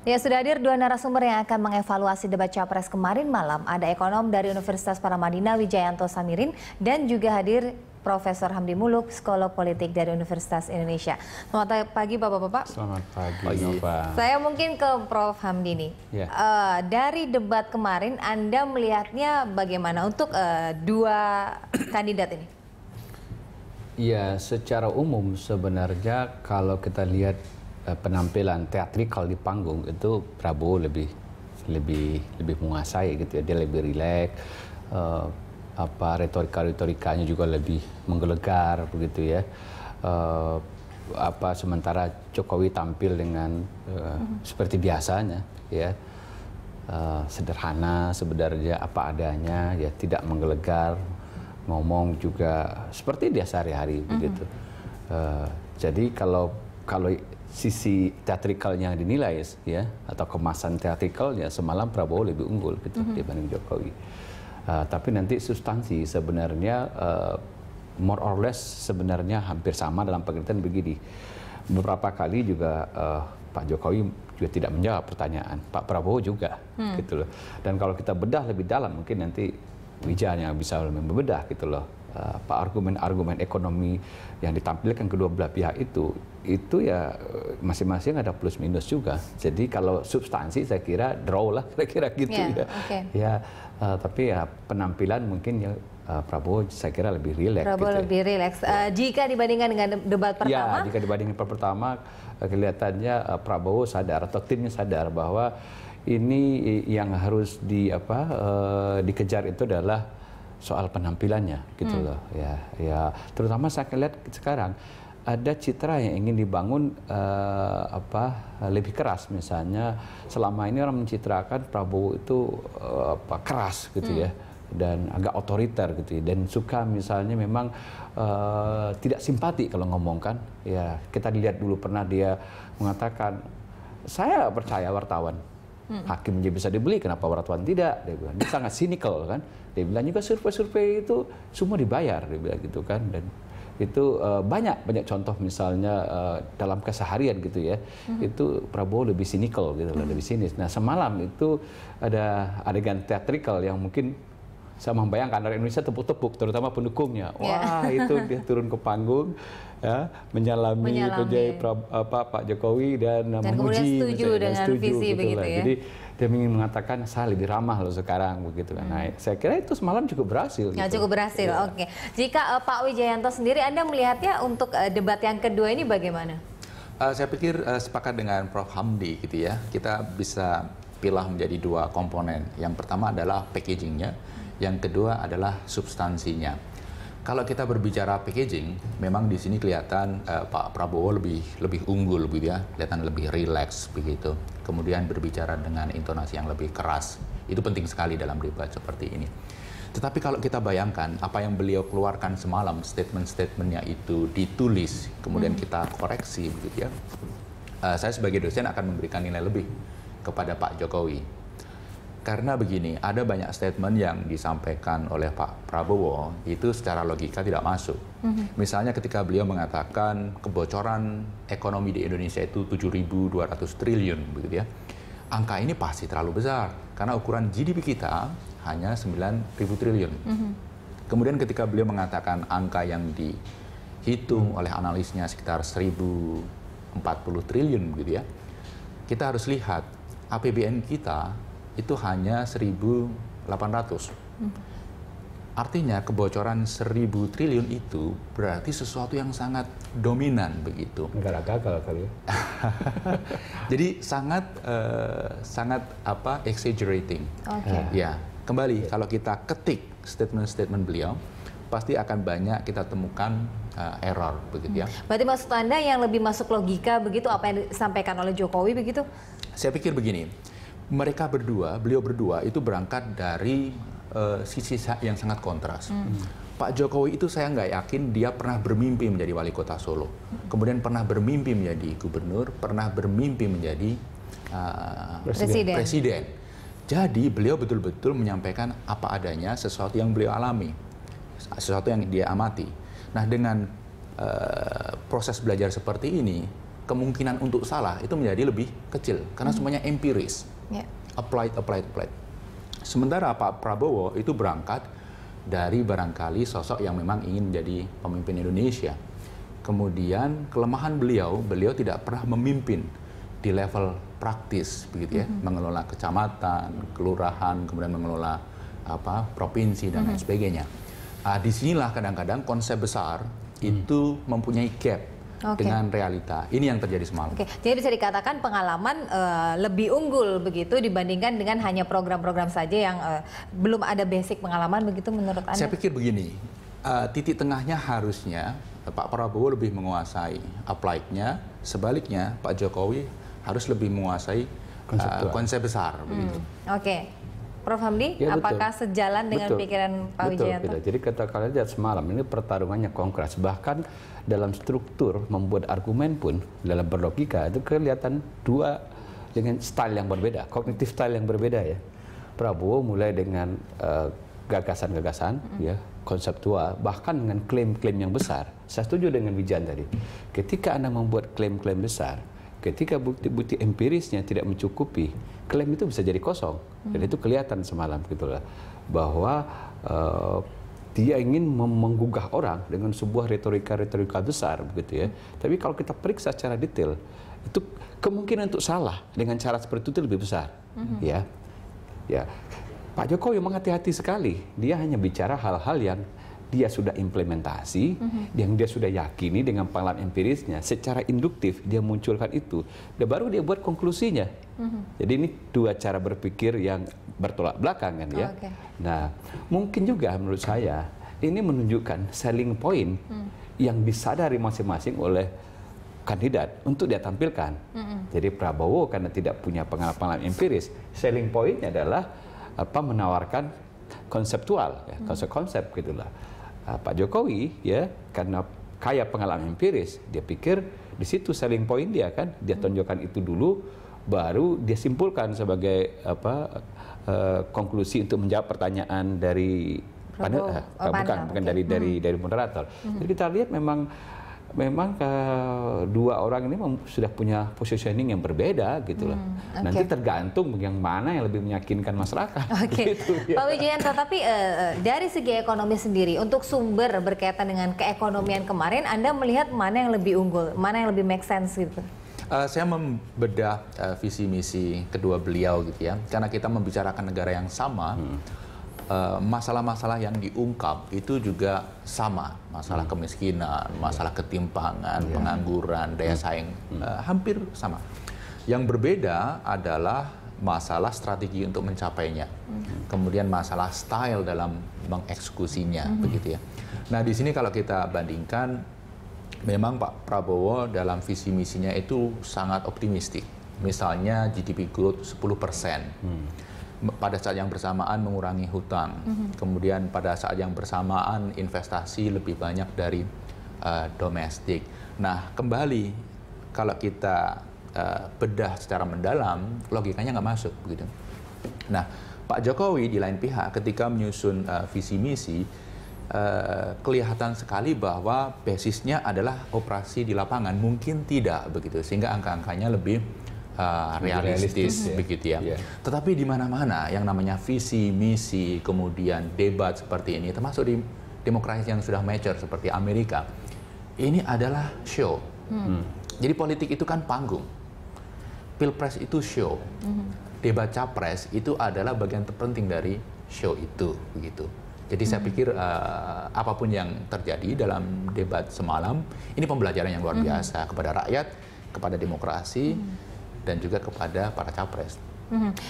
Ya, sudah hadir dua narasumber yang akan mengevaluasi debat Capres kemarin malam. Ada ekonom dari Universitas Paramadina Wijayanto Samirin dan juga hadir Profesor Hamdi Muluk, psikolog politik dari Universitas Indonesia. Selamat pagi Bapak-Bapak. Selamat pagi, Nova. Saya mungkin ke Prof Hamdi nih. Ya. Dari debat kemarin Anda melihatnya bagaimana untuk dua kandidat ini? Ya, secara umum sebenarnya kalau kita lihat penampilan teatrikal di panggung itu Prabowo lebih menguasai gitu ya. Dia lebih rileks, retorikanya juga lebih menggelegar begitu ya. Sementara Jokowi tampil dengan seperti biasanya ya. Sederhana sebenarnya apa adanya ya, tidak menggelegar, ngomong juga seperti dia sehari-hari begitu. Jadi kalau sisi teatrikalnya dinilai ya, atau kemasan teatrikalnya semalam Prabowo lebih unggul gitu dibanding Jokowi. Tapi nanti substansi sebenarnya more or less sebenarnya hampir sama dalam pengertian begini. Beberapa kali juga Pak Jokowi juga tidak menjawab pertanyaan, Pak Prabowo juga gitu loh. Dan kalau kita bedah lebih dalam mungkin nanti Wijan yang bisa membedah gitu loh. Argumen-argumen ekonomi yang ditampilkan kedua belah pihak itu ya masing-masing ada plus minus juga. Jadi kalau substansi saya kira draw lah kira-kira gitu ya. Okay. Ya, tapi ya penampilan mungkin ya Prabowo saya kira lebih rileks. Prabowo gitu lebih rileks. Jika dibandingkan dengan debat pertama? Ya, jika dibandingkan pertama kelihatannya Prabowo sadar atau timnya sadar bahwa ini yang harus dikejar itu adalah soal penampilannya gitu loh ya terutama saya lihat sekarang ada citra yang ingin dibangun lebih keras. Misalnya selama ini orang mencitrakan Prabowo itu keras gitu ya dan agak otoriter gitu ya, dan suka misalnya memang tidak simpati kalau ngomong kan ya. Kita dilihat dulu pernah dia mengatakan saya percaya wartawan. Hakim aja bisa dibeli, kenapa wartawan tidak? Dia bilang, dia sangat cynical kan. Dia bilang juga survei-survei itu semua dibayar, dia bilang gitu kan. Dan itu banyak contoh misalnya dalam keseharian gitu ya. Itu Prabowo lebih cynical gitu, lebih sinis. Nah semalam itu ada adegan teatrikal yang mungkin saya membayangkan dari Indonesia tepuk-tepuk, terutama pendukungnya. Wah itu dia turun ke panggung, ya, menyalami. Pak Jokowi dan memuji, setuju dengan visi begitu ya. Jadi dia ingin mengatakan saya lebih ramah loh sekarang begitu kan. Nah, saya kira itu semalam cukup berhasil. Ya, gitu. cukup berhasil. Ya. Oke. Jika Pak Wijayanto sendiri, Anda melihatnya untuk debat yang kedua ini bagaimana? Saya pikir sepakat dengan Prof Hamdi gitu ya. Kita bisa pilah menjadi dua komponen. Yang pertama adalah packagingnya. Yang kedua adalah substansinya. Kalau kita berbicara packaging, memang di sini kelihatan Pak Prabowo lebih unggul, begitu ya, kelihatan lebih rileks begitu. Kemudian berbicara dengan intonasi yang lebih keras, itu penting sekali dalam debat seperti ini. Tetapi kalau kita bayangkan apa yang beliau keluarkan semalam, statement-statementnya itu ditulis, kemudian kita koreksi, begitu ya. Saya sebagai dosen akan memberikan nilai lebih kepada Pak Jokowi. Karena begini, ada banyak statement yang disampaikan oleh Pak Prabowo itu secara logika tidak masuk. Misalnya ketika beliau mengatakan kebocoran ekonomi di Indonesia itu 7.200 triliun, begitu ya. Angka ini pasti terlalu besar karena ukuran GDP kita hanya 9.000 triliun. Kemudian ketika beliau mengatakan angka yang dihitung oleh analisnya sekitar 1.040 triliun, begitu ya. Kita harus lihat APBN kita itu hanya 1.800. Artinya kebocoran 1.000 triliun itu berarti sesuatu yang sangat dominan begitu. Negara gagal kali ya. Jadi sangat exaggerating. Ya, kembali kalau kita ketik statement-statement beliau, pasti akan banyak kita temukan error begitu ya. Berarti maksud Anda yang lebih masuk logika begitu apa yang disampaikan oleh Jokowi begitu? Saya pikir begini. Beliau berdua itu berangkat dari sisi yang sangat kontras. Pak Jokowi itu saya nggak yakin dia pernah bermimpi menjadi wali kota Solo. Kemudian pernah bermimpi menjadi gubernur, pernah bermimpi menjadi presiden. Jadi beliau betul-betul menyampaikan apa adanya, sesuatu yang beliau alami, sesuatu yang dia amati. Nah dengan proses belajar seperti ini, kemungkinan untuk salah itu menjadi lebih kecil karena semuanya empiris, applied. Sementara Pak Prabowo itu berangkat dari barangkali sosok yang memang ingin menjadi pemimpin Indonesia. Kemudian kelemahan beliau tidak pernah memimpin di level praktis, begitu ya, mengelola kecamatan, kelurahan, kemudian mengelola provinsi dan lain sebagainya. Disinilah kadang-kadang konsep besar itu mempunyai gap dengan realita. Ini yang terjadi semalam. Jadi bisa dikatakan pengalaman lebih unggul begitu dibandingkan dengan hanya program-program saja yang belum ada basic pengalaman begitu menurut Anda? Saya pikir begini, titik tengahnya harusnya Pak Prabowo lebih menguasai applied-nya, sebaliknya Pak Jokowi harus lebih menguasai konsep besar. Begitu. Prof. Hamdi, ya, apakah sejalan dengan pikiran Pak Wijayanto? Betul. Jadi katakan aja semalam ini pertarungannya konkret. Bahkan dalam struktur membuat argumen pun dalam berlogika itu kelihatan dua dengan style yang berbeda, kognitif style yang berbeda ya. Prabowo mulai dengan gagasan-gagasan, ya, konseptual, bahkan dengan klaim-klaim yang besar. Saya setuju dengan Wijan tadi. Ketika Anda membuat klaim-klaim besar, ketika bukti-bukti empirisnya tidak mencukupi, klaim itu bisa jadi kosong. Dan itu kelihatan semalam gitulah, bahwa dia ingin menggugah orang dengan sebuah retorika besar begitu ya. Tapi kalau kita periksa secara detail, itu kemungkinan untuk salah dengan cara seperti itu lebih besar. Ya. Pak Jokowi memang hati-hati sekali. Dia hanya bicara hal-hal yang dia sudah implementasi, yang dia sudah yakini dengan pengalaman empirisnya, secara induktif dia munculkan itu, dan baru dia buat konklusinya. Jadi ini dua cara berpikir yang bertolak belakang kan ya. Nah, mungkin juga menurut saya ini menunjukkan selling point yang disadari masing-masing oleh kandidat untuk dia tampilkan. Jadi Prabowo karena tidak punya pengalaman empiris, selling point-nya adalah menawarkan konseptual, ya, konsep-konsep gitulah. Pak Jokowi ya karena kaya pengalaman empiris, dia pikir di situ selling point dia kan, dia tonjolkan itu dulu, baru dia simpulkan sebagai konklusi untuk menjawab pertanyaan dari panel, bukan dari moderator. Jadi kita lihat memang dua orang ini sudah punya positioning yang berbeda gitu loh. Nanti tergantung yang mana yang lebih meyakinkan masyarakat. Gitu, ya. Pak Wijayanto, tapi dari segi ekonomi sendiri, untuk sumber berkaitan dengan keekonomian kemarin, Anda melihat mana yang lebih unggul, mana yang lebih make sense gitu? Saya membedah visi misi kedua beliau gitu ya, karena kita membicarakan negara yang sama. Masalah-masalah yang diungkap itu juga sama, masalah kemiskinan, masalah ketimpangan, pengangguran, daya saing, hampir sama. Yang berbeda adalah masalah strategi untuk mencapainya, kemudian masalah style dalam mengeksekusinya, begitu ya. Nah di sini kalau kita bandingkan, memang Pak Prabowo dalam visi misinya itu sangat optimistik. Misalnya GDP growth 10%. Pada saat yang bersamaan mengurangi hutang, kemudian pada saat yang bersamaan investasi lebih banyak dari domestik. Nah kembali kalau kita bedah secara mendalam, logikanya nggak masuk begitu. Nah Pak Jokowi di lain pihak ketika menyusun visi misi, kelihatan sekali bahwa basisnya adalah operasi di lapangan, mungkin tidak begitu, sehingga angka-angkanya lebih realistis begitu ya. Tetapi di mana-mana yang namanya visi, misi, kemudian debat seperti ini, termasuk di demokrasi yang sudah mature seperti Amerika, ini adalah show. Jadi politik itu kan panggung. Pilpres itu show. Debat capres itu adalah bagian terpenting dari show itu begitu. Jadi saya pikir apapun yang terjadi dalam debat semalam, ini pembelajaran yang luar biasa kepada rakyat, kepada demokrasi, dan juga kepada para capres.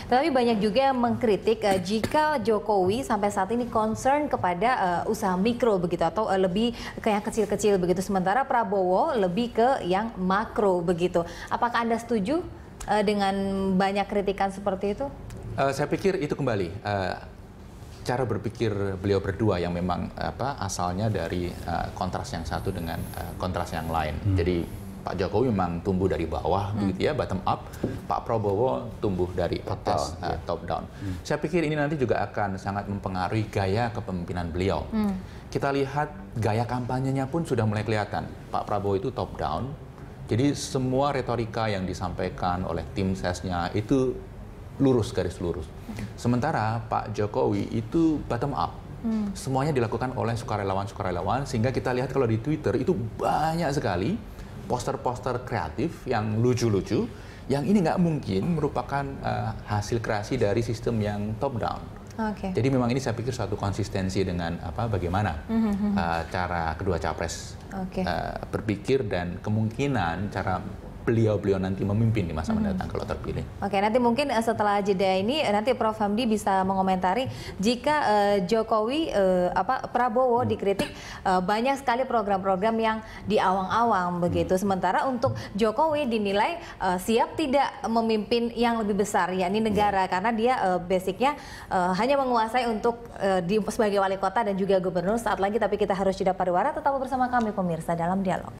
Tetapi banyak juga yang mengkritik jika Jokowi sampai saat ini concern kepada usaha mikro begitu, atau lebih ke yang kecil-kecil begitu, sementara Prabowo lebih ke yang makro begitu. Apakah Anda setuju dengan banyak kritikan seperti itu? Saya pikir itu kembali cara berpikir beliau berdua yang memang asalnya dari kontras yang satu dengan kontras yang lain. Jadi Pak Jokowi memang tumbuh dari bawah, begitu ya, bottom up. Pak Prabowo tumbuh dari atas, top down. Saya pikir ini nanti juga akan sangat mempengaruhi gaya kepemimpinan beliau. Kita lihat gaya kampanyenya pun sudah mulai kelihatan. Pak Prabowo itu top down, Jadi semua retorika yang disampaikan oleh tim sesnya itu lurus, garis lurus. Sementara Pak Jokowi itu bottom up. Semuanya dilakukan oleh sukarelawan-sukarelawan, sehingga kita lihat kalau di Twitter itu banyak sekali poster-poster kreatif yang lucu-lucu, yang ini nggak mungkin merupakan hasil kreasi dari sistem yang top down. Jadi memang ini saya pikir suatu konsistensi dengan bagaimana cara kedua capres berpikir dan kemungkinan cara beliau nanti memimpin di masa mendatang kalau terpilih. Oke, nanti mungkin setelah jeda ini nanti Prof. Hamdi bisa mengomentari jika Prabowo dikritik banyak sekali program-program yang diawang-awang begitu. Sementara untuk Jokowi dinilai siap tidak memimpin yang lebih besar, yakni negara, karena dia basicnya hanya menguasai untuk sebagai wali kota dan juga gubernur saat lagi. Tapi kita harus jeda pariwara. Tetap bersama kami pemirsa dalam Dialog.